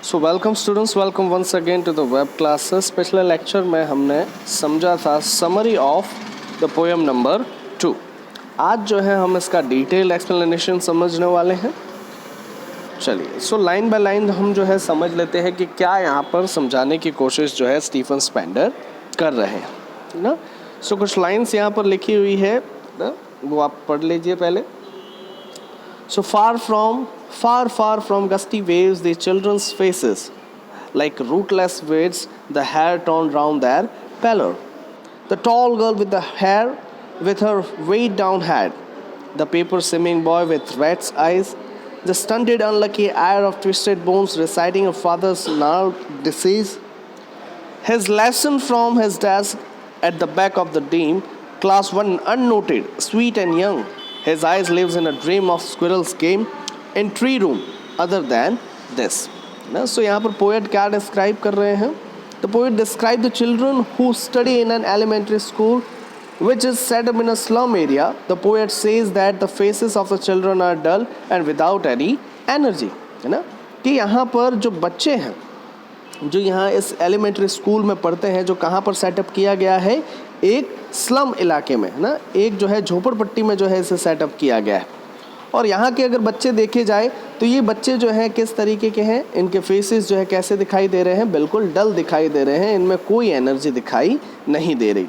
So welcome students, welcome once again to the web classes. पिछले lecture में हमने समझा था summary of the poem number 2। आज जो है हम इसका डिटेल एक्सप्लेनेशन समझने वाले हैं। चलिए, सो लाइन बाय लाइन हम जो है समझ लेते हैं कि क्या यहाँ पर समझाने की कोशिश जो है स्टीफन स्पेंडर कर रहे हैं ना। सो कुछ लाइन्स यहाँ पर लिखी हुई है ना, वो आप पढ़ लीजिए पहले। So far from gusty waves, the children's faces, like rootless weeds, the hair torn round their pallor. The tall girl with the hair, with her weighed down head. The paper simming boy with rat's eyes. The stunted, unlucky heir of twisted bones, reciting a father's gnarled disease. His lesson from his desk at the back of the dean, class 1 unnoted, sweet and young. His eyes lives in a dream of squirrel's game in tree room other than this. ना सो यहाँ पर poet क्या describe कर रहे हैं? The poet describe the children who study in an elementary school which is set up in a slum area. The poet says that the faces of the children are dull and without any energy. है ना कि यहाँ पर जो बच्चे हैं जो यहाँ इस एलिमेंट्री स्कूल में पढ़ते हैं, जो कहाँ पर सेटअप किया गया है, एक स्लम इलाके में ना, एक जो है झोपड़पट्टी में जो है इसे सेटअप किया गया है। और यहाँ के अगर बच्चे देखे जाए तो ये बच्चे जो हैं किस तरीके के हैं, इनके फेसेस जो है कैसे दिखाई दे रहे हैं, बिल्कुल डल दिखाई दे रहे हैं, इनमें कोई एनर्जी दिखाई नहीं दे रही।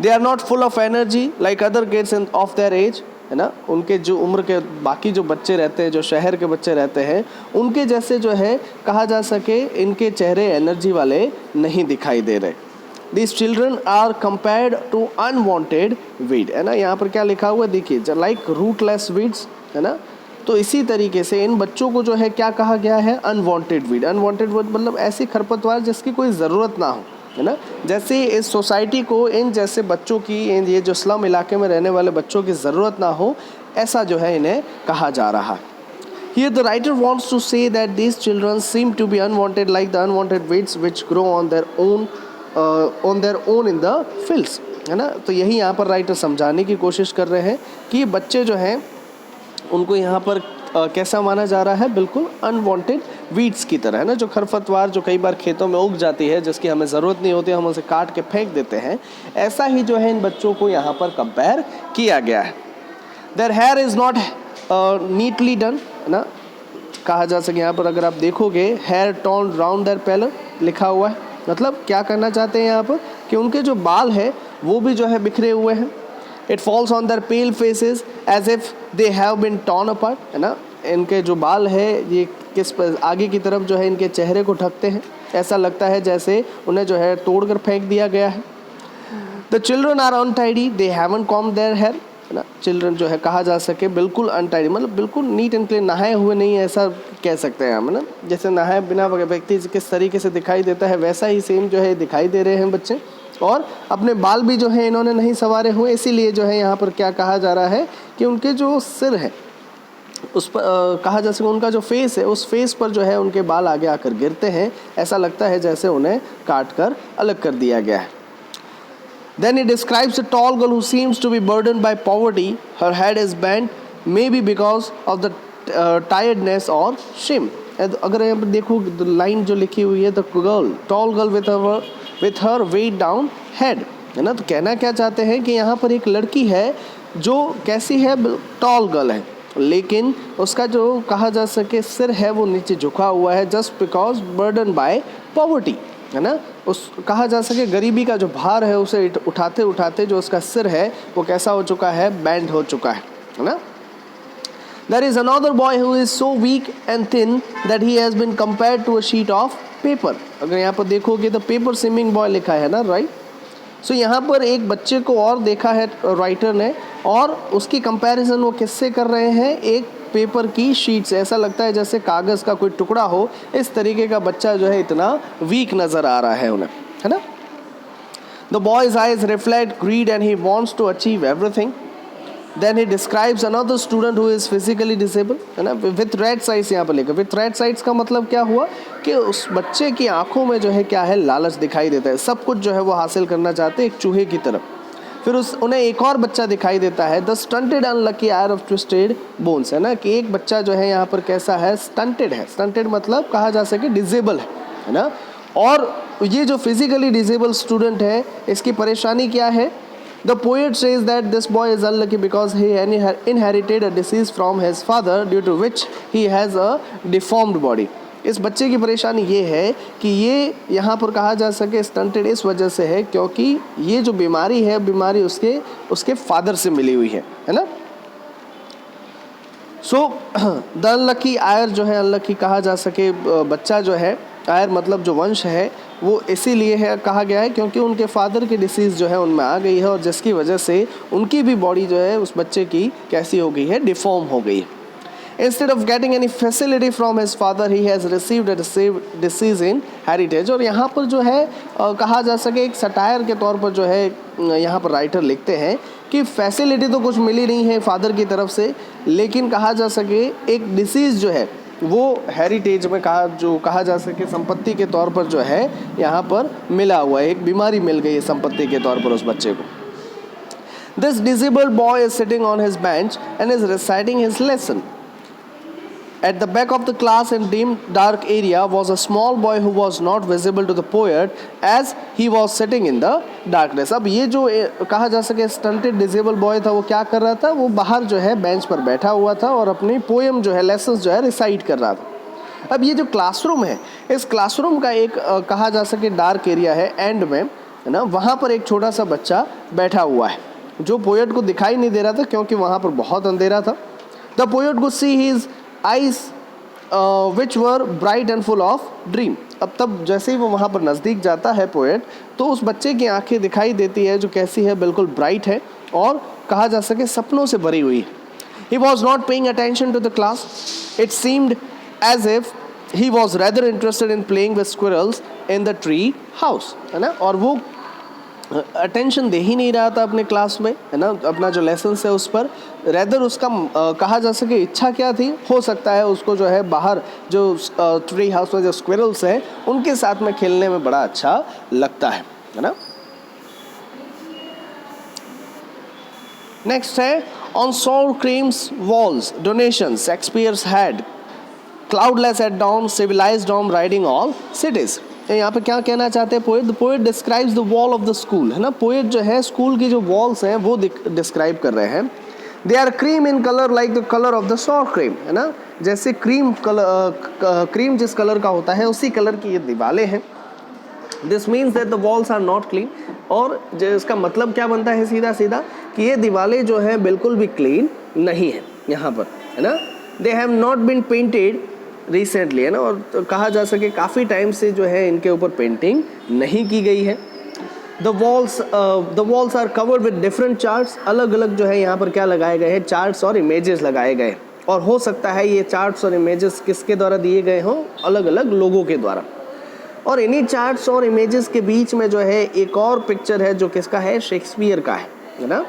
They are not full of energy like other kids of their age, है ना। उनके जो उम्र के बाकी जो बच्चे रहते हैं, जो शहर के बच्चे रहते हैं, उनके जैसे जो है कहा जा सके इनके चेहरे एनर्जी वाले नहीं दिखाई दे रहे। These children are compared to unwanted weed, है ना। यहाँ पर क्या लिखा हुआ है देखिए, like rootless weeds, है ना। तो इसी तरीके से इन बच्चों को जो है क्या कहा गया है, अनवांटेड वीड। अनवांटेड वीड मतलब ऐसी खरपतवार जिसकी कोई ज़रूरत ना हो, है ना। जैसे इस सोसाइटी को इन जैसे बच्चों की, ये जो स्लम इलाके में रहने वाले बच्चों की ज़रूरत ना हो, ऐसा जो है इन्हें कहा जा रहा है। Here the writer wants to say that these children seem to be unwanted like the unwanted weeds which grow on their own in the fields, है ना। तो यही यहाँ पर राइटर समझाने की कोशिश कर रहे हैं कि बच्चे जो हैं उनको यहाँ पर कैसा माना जा रहा है, बिल्कुल अनवांटेड वीड्स की तरह, है ना। जो खरपतवार जो कई बार खेतों में उग जाती है, जिसकी हमें ज़रूरत नहीं होती, हम उसे काट के फेंक देते हैं, ऐसा ही जो है इन बच्चों को यहाँ पर कंपेयर किया गया है। Their hair is not neatly done, है ना। कहा जा सके यहाँ पर अगर आप देखोगे, hair torn round their pallor लिखा हुआ है, मतलब क्या करना चाहते हैं यहाँ पर कि उनके जो बाल है वो भी जो है बिखरे हुए हैं। It falls on their pale faces as if they have been torn apart, है ना। इनके जो बाल है ये किस आगे की तरफ जो है इनके चेहरे को ढकते हैं, ऐसा लगता है जैसे उन्हें जो है तोड़कर फेंक दिया गया है। The children are untidy, they haven't comb their hair, है ना। चिल्ड्रन जो है कहा जा सके बिल्कुल अनटाइडी, मतलब बिल्कुल नीट एंड क्लीन, नहाए हुए नहीं है ऐसा कह सकते हैं हम, है ना। जैसे नहाए बिना व्यक्ति किस तरीके से दिखाई देता है, वैसा ही सेम जो है दिखाई दे रहे हैं बच्चे। और अपने बाल भी जो है इन्होंने नहीं संवारे हुए, इसीलिए जो है यहाँ पर क्या कहा जा रहा है कि उनके जो सिर है उस पर कहा जा सके उनका जो फेस है, उस फेस पर जो है उनके बाल आगे आकर गिरते हैं, ऐसा लगता है जैसे उन्हें काट कर अलग कर दिया गया है। Then he describes a tall girl who seems to be burdened by poverty. Her head is bent, maybe because of the tiredness or shame. अगर यहाँ पर देखो लाइन जो लिखी हुई है, the girl, tall girl with her weighed down head, है ना। तो कहना क्या चाहते हैं कि यहाँ पर एक लड़की है जो कैसी है, टॉल गर्ल है, लेकिन उसका जो कहा जा सके सिर है वो नीचे झुका हुआ है, just because burden bye poverty, है ना। उस कहा जा सके गरीबी का जो भार है उसे उठाते उठाते जो उसका सिर है वो कैसा हो चुका है, बैंड हो चुका है ना। There is another boy who is so weak and thin that he has been compared to a sheet of paper. अगर यहाँ पर देखोगे तो पेपर सिमिंग बॉय लिखा है ना, राइट। सो यहाँ पर एक बच्चे को और देखा है राइटर ने, और उसकी कंपैरिजन वो किससे कर रहे हैं, एक पेपर की शीट से। ऐसा लगता है जैसे कागज़ का कोई टुकड़ा हो, इस तरीके का बच्चा जो है इतना वीक नज़र आ रहा है उन्हें, है ना। The boys eyes reflect greed and he wants to achieve everything. Then he describes another student who is physically disable, है ना। विथ रेड साइड्स यहाँ पर लिखा, विथ रेड साइड्स का मतलब क्या हुआ कि उस बच्चे की आंखों में जो है क्या है, लालच दिखाई देता है, सब कुछ जो है वो हासिल करना चाहते हैं एक चूहे की तरफ। फिर उन्हें एक और बच्चा दिखाई देता है, the stunted unlucky Eyre of twisted bones, है ना, कि एक बच्चा जो है यहाँ पर कैसा है, स्टंटेड है। स्टंटेड मतलब कहा जा सके डिजेबल है ना। और ये जो फिजिकली डिजेबल स्टूडेंट है, इसकी परेशानी क्या है? The poet says that this boy is unlucky because he inherited a disease from his father due to which he has a deformed body. इस बच्चे की परेशानी ये है कि ये यहाँ पर कहा जा सके स्टंटेड इस वजह से है क्योंकि ये जो बीमारी है, बीमारी उसके फादर से मिली हुई है ना। सो द अनलकी आयर जो है, अनलकी कहा जा सके बच्चा जो है, आयर मतलब जो वंश है, वो इसीलिए है कहा गया है क्योंकि उनके फादर की डिसीज़ जो है उनमें आ गई है और जिसकी वजह से उनकी भी बॉडी जो है उस बच्चे की कैसी हो गई है, डिफॉर्म हो गई है। Instead of getting any facility from his father, he has received a disease in heritage। और यहाँ पर जो है कहा जा सके एक सटायर के तौर पर जो है यहाँ पर राइटर लिखते हैं कि फैसिलिटी तो कुछ मिली नहीं है फादर की तरफ से, लेकिन कहा जा सके एक डिसीज़ जो है वो हेरिटेज में कहा जा सके संपत्ति के तौर पर जो है यहाँ पर मिला हुआ है, एक बीमारी मिल गई है संपत्ति के तौर पर उस बच्चे को। This disabled boy is sitting on his bench and is reciting his lesson. At the back of the class in dim dark area was a small boy who was not visible to the poet as he was sitting in the darkness। अब ये जो कहा जा सके stunted disable boy था, वो क्या कर रहा था? वो बाहर जो है बेंच पर बैठा हुआ था और अपनी पोएम जो है, लेसन्स जो है रिसाइट कर रहा था। अब ये जो क्लासरूम है, इस क्लासरूम का एक कहा जा सके डार्क एरिया है एंड में, है ना, वहाँ पर एक छोटा सा बच्चा बैठा हुआ है जो पोएट को दिखाई नहीं दे रहा था क्योंकि वहाँ पर बहुत अंधेरा था। The poet could see his eyes which were bright and full of dream। अब तब जैसे ही वो वहाँ पर नज़दीक जाता है पोएट, तो उस बच्चे की आंखें दिखाई देती है जो कैसी है, बिल्कुल ब्राइट है और कहा जा सके सपनों से भरी हुई है। He was not paying attention to the class. It seemed as if he was rather interested in playing with squirrels in the tree house, है ना। और वो अटेंशन दे ही नहीं रहा था अपने क्लास में, है ना, अपना जो लेसन है उस पर। रेदर उसका कहा जा सके इच्छा क्या थी, हो सकता है उसको जो है बाहर जो ट्री हाउस में जो स्क्विरल्स हैं उनके साथ में खेलने में बड़ा अच्छा लगता है ना। नेक्स्ट है on sore creams walls donation Shakespeare's had cloudless at dawn civilized on riding all cities। यहाँ पे क्या कहना चाहते हैं poet? The poet describes the wall of the school, है ना। पोएट जो है स्कूल की जो वॉल्स हैं वो डिस्क्राइब कर रहे हैं। They are cream in colour like the colour of the sour cream, है ना, जैसे क्रीम जिस कलर का होता है उसी कलर की ये दीवारें हैं। This means that the walls are not clean. और इसका मतलब क्या बनता है सीधा सीधा कि ये दीवारें जो हैं बिल्कुल भी क्लीन नहीं है यहाँ पर, है ना। They have not been painted recently, है ना, और कहा जा सके काफ़ी टाइम से जो है इनके ऊपर पेंटिंग नहीं की गई है। The walls are covered with different charts. अलग अलग जो है यहाँ पर क्या लगाए गए हैं, चार्ट्स और इमेजेस लगाए गए, और हो सकता है ये चार्ट्स और इमेजेस किसके द्वारा दिए गए हों, अलग अलग लोगों के द्वारा। और इन्हीं चार्ट्स और इमेजेस के बीच में जो है एक और पिक्चर है जो किसका है, शेक्सपियर का है ना।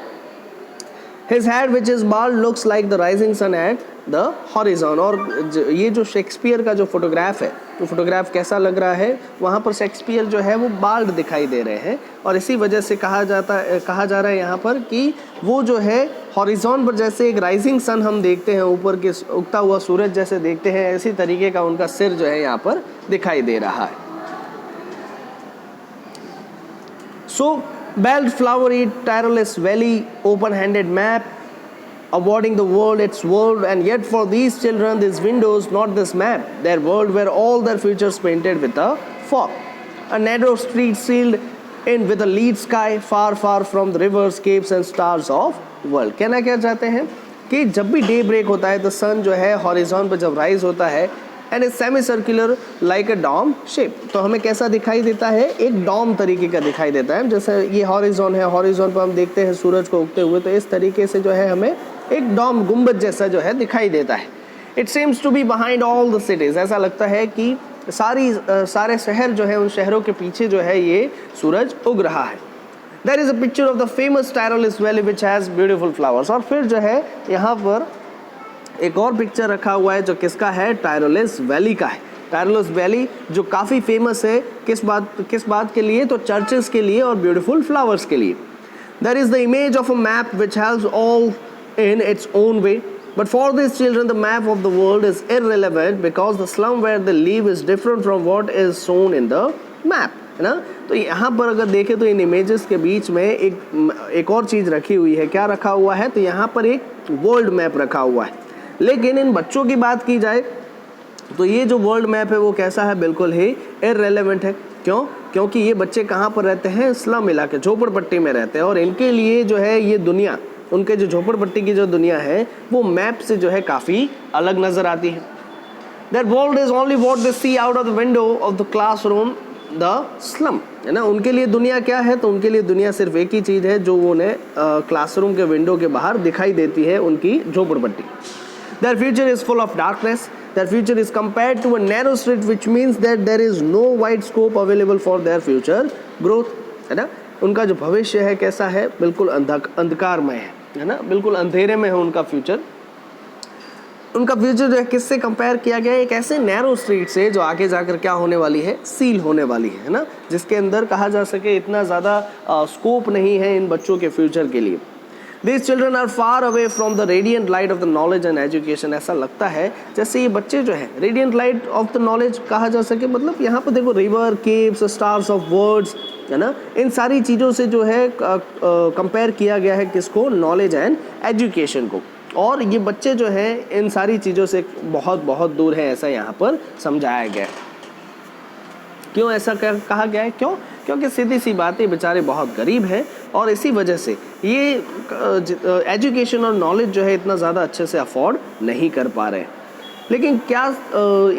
His head which is bald looks like the rising sun at the horizon। और ये जो शेक्सपियर का जो फोटोग्राफ है, तो फोटोग्राफ कैसा लग रहा है, वहाँ पर शेक्सपियर जो है वो बाल्ड दिखाई दे रहे हैं, और इसी वजह से कहा जा रहा है यहाँ पर कि वो जो है हॉरिजॉन पर जैसे एक राइजिंग सन हम देखते हैं, ऊपर के उगता हुआ सूरज जैसे देखते हैं, इसी तरीके का उनका सिर जो है यहाँ पर दिखाई दे रहा है। So bald flowery tireless valley, open-handed map awarding the world its world, and yet for these children these windows not this map, their world where all their futures painted with a fog, a narrow street sealed in with a lead sky far far from the rivers, capes and stars of world। कहना क्या चाहते हैं कि जब भी day break होता है तो सन जो है हॉरिजॉन पर जब राइज होता है and is semi circular like a dome shape, तो हमें कैसा दिखाई देता है, एक डॉम तरीके का दिखाई देता है। जैसे ये हॉरिजॉन है, हॉरिजॉन पर हम देखते हैं सूरज को उगते हुए, तो इस तरीके से जो है हमें एक डॉम गुंबद जैसा जो है दिखाई देता है। It seems to be behind all the cities, ऐसा लगता है कि सारे शहर जो है उन शहरों के पीछे जो है ये सूरज उग रहा है। There is a picture of the famous Tyrolese valley which has beautiful flowers. और फिर जो है यहाँ पर एक और पिक्चर रखा हुआ है जो किसका है, टायरोलिस वैली का है। टायरोलिस वैली जो काफ़ी फेमस है किस बात के लिए, तो चर्चेस के लिए और ब्यूटीफुल फ्लावर्स के लिए। There is the image of a map which has all in its own way. But for these children, the map of the world is irrelevant because the slum where they live is different from what is shown in the map. है ना? तो यहाँ पर अगर देखें तो इन images के बीच में एक और चीज़ रखी हुई है. क्या रखा हुआ है? तो यहाँ पर एक वर्ल्ड मैप रखा हुआ है. लेकिन इन बच्चों की बात की जाए तो ये जो वर्ल्ड मैप है वो कैसा है? बिल्कुल ही इररेलेवेंट है. क्यों? क्योंकि ये बच्चे कहाँ पर रहते हैं? स्लम इलाके, झोपड़पट्टी में रहते हैं. और इनके लिए जो है ये दुनिया, उनके जो झोपड़पट्टी की जो दुनिया है वो मैप से जो है काफ़ी अलग नज़र आती है. Their world is only what they see out of the window of the classroom, the slum. है ना? उनके लिए दुनिया क्या है? तो उनके लिए दुनिया सिर्फ एक ही चीज़ है जो उन्हें क्लासरूम के विंडो के बाहर दिखाई देती है, उनकी झोपड़पट्टी. Their future is full of darkness. Their future is compared to a narrow street, which means that there is no wide scope available for their future growth. है ना? उनका जो भविष्य है कैसा है? बिल्कुल अंधकारमय है ना? बिल्कुल अंधेरे में है उनका फ्यूचर. उनका फ्यूचर जो है किससे कंपेयर किया गया है? एक ऐसे नैरो स्ट्रीट से जो आगे जाकर क्या होने वाली है? सील होने वाली है ना? जिसके अंदर कहा जा सके इतना ज़्यादा स्कोप नहीं है इन बच्चों के फ्यूचर के लिए. These children are far away from the radiant light of the knowledge and education. ऐसा लगता है जैसे ये बच्चे जो है radiant light of the knowledge कहा जा सके, मतलब यहाँ पर देखो river, caves, stars of words, है ना? इन सारी चीज़ों से जो है कंपेयर किया गया है किसको? नॉलेज एंड एजुकेशन को. और ये बच्चे जो हैं इन सारी चीज़ों से बहुत बहुत दूर है, ऐसा यहाँ पर समझाया गया है. क्यों ऐसा कहा गया है? क्यों? क्योंकि सीधी सी बात है, बेचारे बहुत गरीब हैं और इसी वजह से ये एजुकेशन और नॉलेज जो है इतना ज़्यादा अच्छे से अफोर्ड नहीं कर पा रहे हैं. लेकिन क्या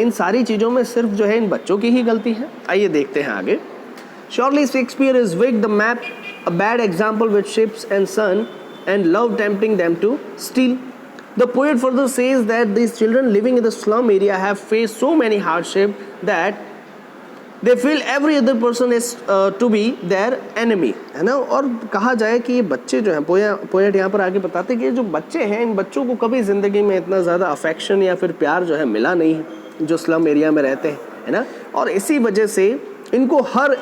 इन सारी चीज़ों में सिर्फ जो है इन बच्चों की ही गलती है? आइए देखते हैं आगे. Surely Shakespeare is weak the map, a bad example with ships and sun and love tempting them to steal. The poet further says that these children living in the slum area have faced so many hardships that they feel every other person is to be their enemy. है ना? और कहा जाए कि ये बच्चे जो हैं, पोएट यहाँ पर आगे बताते हैं कि जो बच्चे हैं इन बच्चों को कभी ज़िंदगी में इतना ज़्यादा अफेक्शन या फिर प्यार जो है मिला नहीं है जो स्लम एरिया में रहते हैं, है ना? और इसी वजह से इनको हर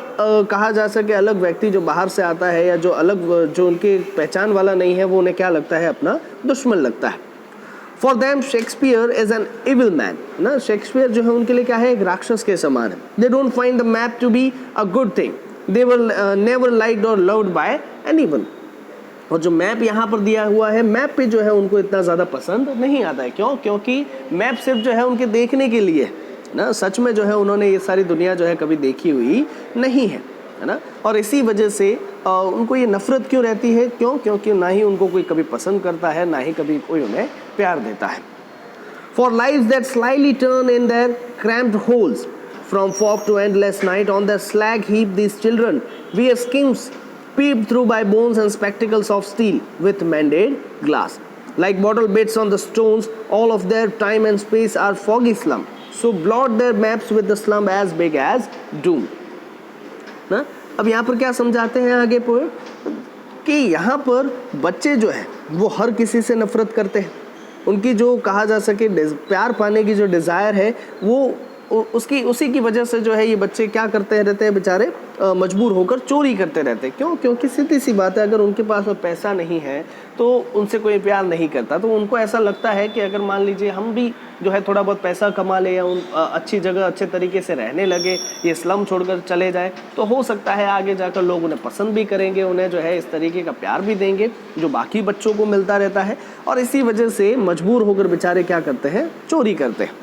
कहा जा सके अलग व्यक्ति जो बाहर से आता है या जो अलग जो उनके पहचान वाला नहीं है वो उन्हें क्या लगता है? अपना दुश्मन लगता है. For them Shakespeare is an evil man. ना, शेक्सपियर जो है उनके लिए क्या है? एक राक्षस के समान है. They don't find the map to be a good thing. They were never liked और लव्ड बाय एनीवन. और जो मैप यहाँ पर दिया हुआ है, मैप पे जो है उनको इतना ज़्यादा पसंद नहीं आता है. क्यों? क्योंकि मैप सिर्फ जो है उनके देखने के लिए ना, सच में जो है उन्होंने ये सारी दुनिया जो है कभी देखी हुई नहीं है, है ना? और इसी वजह से उनको ये नफ़रत क्यों रहती है? क्यों? क्योंकि ना ही उनको कोई कभी पसंद करता है, ना ही कभी कोई उन्हें प्यार देता है. For lives that slyly turn in their cramped holes, from fog to endless night, on their slag heap these children wear skins peeped through by bones and spectacles of steel with mended glass. Like bottle bits on the stones, all of their time and space are foggy slum. So blot their maps with the slum as big as doom. ना, अब यहाँ पर क्या समझाते हैं आगे poet कि यहाँ पर बच्चे जो है वो हर किसी से नफरत करते हैं. उनकी जो कहा जा सके प्यार पाने की जो डिज़ायर है वो उसी की वजह से जो है ये बच्चे क्या करते रहते हैं? बेचारे मजबूर होकर चोरी करते रहते हैं. क्यों? क्योंकि सीधी सी बात है, अगर उनके पास में पैसा नहीं है तो उनसे कोई प्यार नहीं करता. तो उनको ऐसा लगता है कि अगर मान लीजिए हम भी जो है थोड़ा बहुत पैसा कमा ले या अच्छी जगह अच्छे तरीके से रहने लगे, ये स्लम छोड़कर चले जाए, तो हो सकता है आगे जाकर लोग उन्हें पसंद भी करेंगे, उन्हें जो है इस तरीके का प्यार भी देंगे जो बाकी बच्चों को मिलता रहता है. और इसी वजह से मजबूर होकर बेचारे क्या करते हैं? चोरी करते हैं.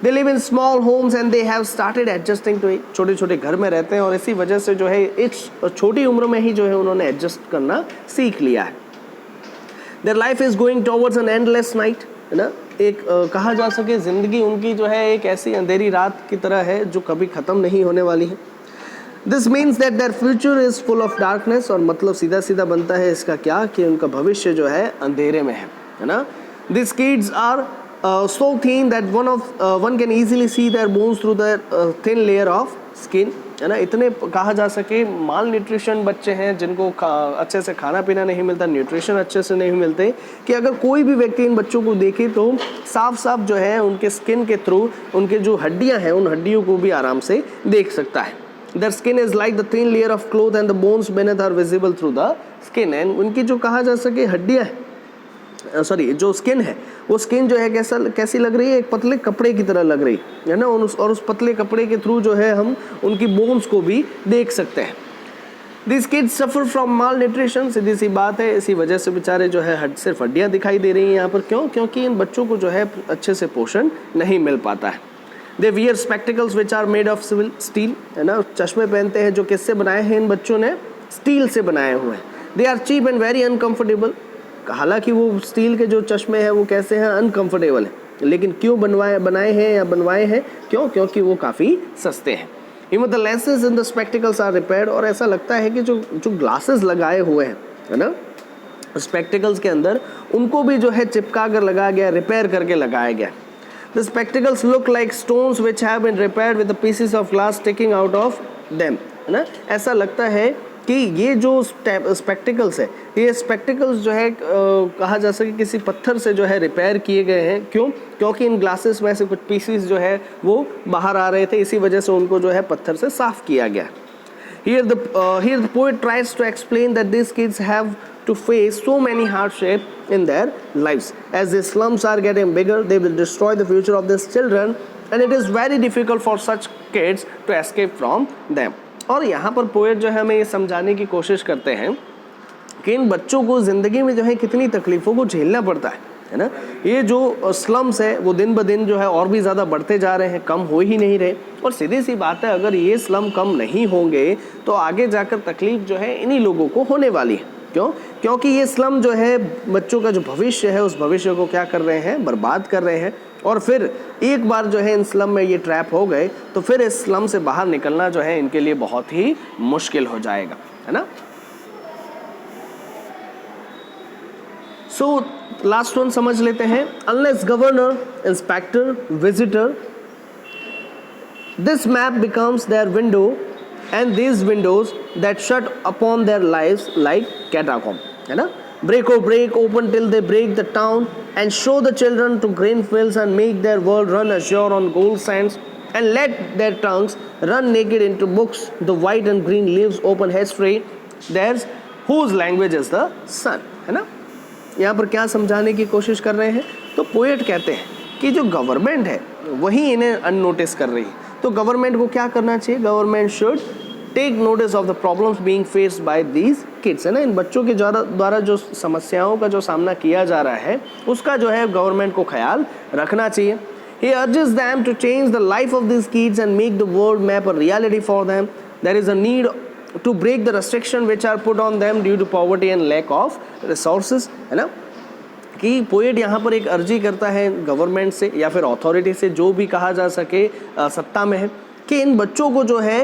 They live in small homes and they have started adjusting to it. छोटे छोटे घर में रहते हैं और इसी वजह से जो है इस छोटी उम्र में ही जो है उन्होंने एडजस्ट करना सीख लिया है. Their life is going towards an endless night. है ना? एक कहा जा सके ज़िंदगी उनकी जो है एक ऐसी अंधेरी रात की तरह है जो कभी ख़त्म नहीं होने वाली है. This means that their future is full of darkness. और मतलब सीधा सीधा बनता है इसका क्या कि उनका भविष्य जो है अंधेरे में है ना? These kids are so thin that one can easily see their bones through the thin layer of skin. है ना? इतने कहा जा सके माल न्यूट्रिशन बच्चे हैं जिनको अच्छे से खाना पीना नहीं मिलता, न्यूट्रिशन अच्छे से नहीं मिलते, कि अगर कोई भी व्यक्ति इन बच्चों को देखे तो साफ साफ जो है उनके स्किन के थ्रू उनके जो हड्डियां हैं उन हड्डियों को भी आराम से देख सकता है. their skin is like the thin layer of cloth and the bones beneath are visible through the skin. And उनकी जो कहा जा सके हड्डियाँ सॉरी जो स्किन है वो स्किन जो है कैसी लग रही है, एक पतले कपड़े की तरह लग रही है ना, और उस पतले कपड़े के थ्रू जो है हम उनकी बोन्स को भी देख सकते हैं. These kids suffer from malnutrition, सीधी सी बात है, इसी वजह से बेचारे जो है सिर्फ हड्डियाँ दिखाई दे रही हैं यहाँ पर. क्यों? क्योंकि इन बच्चों को जो है अच्छे से पोषण नहीं मिल पाता है. They wear spectacles which are made of steel, है ना, चश्मे पहनते हैं जो किससे बनाए हैं इन बच्चों ने, स्टील से बनाए हुए हैं. They are cheap and very uncomfortable. हालांकि वो स्टील के जो चश्मे हैं वो कैसे हैं, अनकंफर्टेबल हैं, लेकिन क्यों बनाए हैं, क्यों? क्योंकि वो काफ़ी सस्ते हैं. Even the lenses in the spectacles are repaired. और ऐसा लगता है कि जो ग्लासेस लगाए हुए हैं, है ना, स्पेक्टिकल्स के अंदर, उनको भी जो है चिपका कर लगाया गया, रिपेयर करके लगाया गया. The spectacles look like stones which have been repaired with the pieces of glass sticking out of them, है ना. ऐसा लगता है कि ये जो स्पेक्टिकल्स है, ये स्पेक्टिकल्स जो है कहा जा सके किसी पत्थर से जो है रिपेयर किए गए हैं. क्यों? क्योंकि इन ग्लासेस में से कुछ पीसीस जो है वो बाहर आ रहे थे, इसी वजह से उनको जो है पत्थर से साफ किया गया. Here the poet tries to explain that these kids have to face so many hardships in their lives. As the slums are getting bigger, they will destroy the future of these children, and it is very difficult for such kids to escape from them. और यहाँ पर poet जो है हमें ये समझाने की कोशिश करते हैं कि इन बच्चों को ज़िंदगी में जो है कितनी तकलीफ़ों को झेलना पड़ता है ना. ये जो स्लम्स है वो दिन ब दिन जो है और भी ज़्यादा बढ़ते जा रहे हैं, कम हो ही नहीं रहे. और सीधी सी बात है, अगर ये स्लम कम नहीं होंगे तो आगे जाकर तकलीफ़ जो है इन्हीं लोगों को होने वाली है. क्यों? क्योंकि ये स्लम जो है बच्चों का जो भविष्य है उस भविष्य को क्या कर रहे हैं, बर्बाद कर रहे हैं. और फिर एक बार जो है इन स्लम में ये ट्रैप हो गए तो फिर इस स्लम से बाहर निकलना जो है इनके लिए बहुत ही मुश्किल हो जाएगा, है ना. सो लास्ट वन समझ लेते हैं. Unless governor, inspector, visitor, this map becomes their window and these windows that shut upon their lives like catacomb, है ना. Break or break, open till they break the town and show the children to green fields and make their world run azure on gold sands and let their tongues run naked into books. The white and green leaves open heads free. There's whose language is the sun, है ना. यहाँ पर क्या समझाने की कोशिश कर रहे हैं, तो पोएट कहते हैं कि जो गवर्नमेंट है वही इन्हें अननोटिस कर रही है. तो गवर्नमेंट को क्या करना चाहिए, government should take notice of the problems being faced by these kids, है ना. इन बच्चों के द्वारा जो समस्याओं का जो सामना किया जा रहा है उसका जो है गवर्नमेंट को ख्याल रखना चाहिए. He urges them to change the life of these kids and make the world map a reality for them. There is a need to break the restriction which are put on them due to poverty and lack of resources, है ना. कि poet यहाँ पर एक अर्जी करता है government से या फिर अथॉरिटी से, जो भी कहा जा सके सत्ता में है, कि इन बच्चों को जो है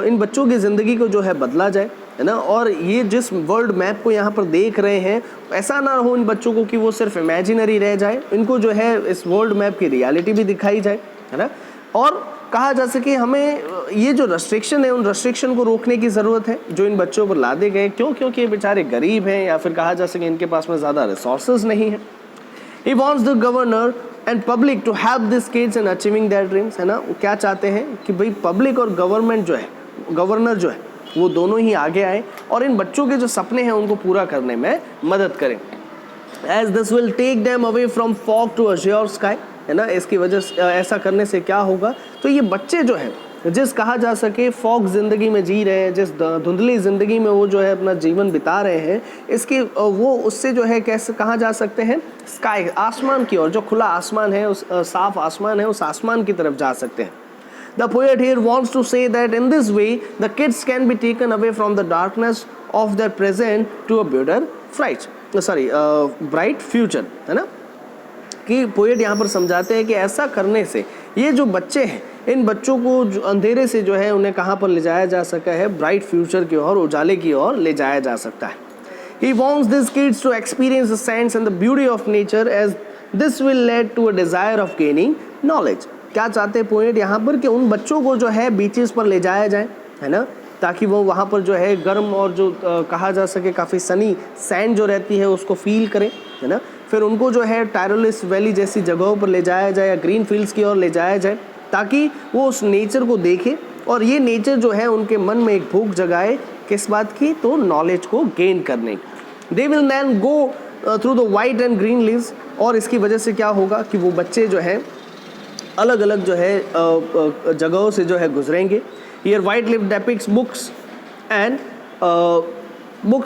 इन बच्चों की ज़िंदगी को जो है बदला जाए, है ना. और ये जिस वर्ल्ड मैप को यहाँ पर देख रहे हैं ऐसा ना हो इन बच्चों को कि वो सिर्फ इमेजिनरी रह जाए, इनको जो है इस वर्ल्ड मैप की रियलिटी भी दिखाई जाए, है ना. और कहा जा सके हमें ये जो रेस्ट्रिक्शन है उन रेस्ट्रिक्शन को रोकने की ज़रूरत है जो इन बच्चों पर लादे गए. क्यों? क्योंकि ये बेचारे गरीब हैं या फिर कहा जा सके इनके पास में ज़्यादा रिसोर्सेज नहीं है. He wants the governor and public to help these kids in achieving their dreams, है ना. वो क्या चाहते हैं कि भाई पब्लिक और गवर्नमेंट जो है, गवर्नर जो है वो दोनों ही आगे आए और इन बच्चों के जो सपने हैं उनको पूरा करने में मदद करें. As this will take them away from fog to azure sky, है ना. इसकी वजह से ऐसा करने से क्या होगा, तो ये बच्चे जो हैं जिस कहा जा सके फॉग ज़िंदगी में जी रहे हैं, जिस धुंधली ज़िंदगी में वो जो है अपना जीवन बिता रहे हैं, इसकी वो उससे जो है कैसे कहा जा सकते हैं स्काई, आसमान की ओर, जो खुला आसमान है उस साफ आसमान है उस आसमान की तरफ जा सकते हैं. The poet here wants to say that in this way the kids can be taken away from the darkness of their present to a bright future, है ना. कि पोएट यहाँ पर समझाते हैं कि ऐसा करने से ये जो बच्चे हैं इन बच्चों को जो अंधेरे से जो है उन्हें कहाँ पर ले जाया जा सकता है, ब्राइट फ्यूचर की ओर, उजाले की ओर ले जाया जा सकता है. He wants these kids to experience the sense and the beauty of nature as this will lead to a desire of gaining knowledge. क्या चाहते हैं पोएट यहाँ पर कि उन बच्चों को जो है बीचेस पर ले जाया जाए, है ना, ताकि वो वहाँ पर जो है गर्म और जो कहा जा सके काफ़ी सनी सैंड जो रहती है उसको फील करें, है ना. फिर उनको जो है टायरोलिस वैली जैसी जगहों पर ले जाया जाए या ग्रीन फील्ड्स की ओर ले जाया जाए ताकि वो उस नेचर को देखें और ये नेचर जो है उनके मन में एक भूख जगाए किस बात की, तो नॉलेज को गेन करने की। They will then go through the white and green leaves, और इसकी वजह से क्या होगा कि वो बच्चे जो है अलग अलग जो है जगहों से जो है गुजरेंगे। Here white leave depicts books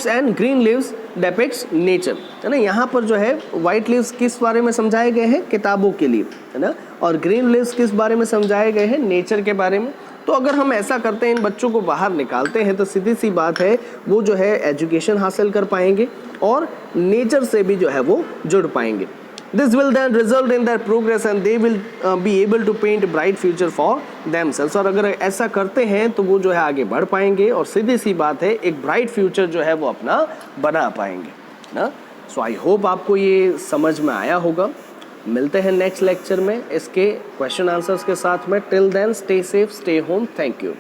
and green leaves depicts nature, है ना। यहाँ पर जो है वाइट लीव्स किस बारे में समझाए गए हैं, किताबों के लिए, है ना, और ग्रीन लीव्स किस बारे में समझाए गए हैं, नेचर के बारे में। तो अगर हम ऐसा करते हैं, इन बच्चों को बाहर निकालते हैं, तो सीधी सी बात है वो जो है एजुकेशन हासिल कर पाएंगे और नेचर से भी जो है वो जुड़ पाएंगे। This will then result in their progress and they will be able to paint a bright future for themselves। और अगर ऐसा करते हैं तो वो जो है आगे बढ़ पाएंगे और सीधी सी बात है एक ब्राइट फ्यूचर जो है वो अपना बना पाएंगे ना। सो आई होप आपको ये समझ में आया होगा। मिलते हैं नेक्स्ट लेक्चर में इसके क्वेश्चन आंसर्स के साथ में। Till then stay safe, stay home, thank you.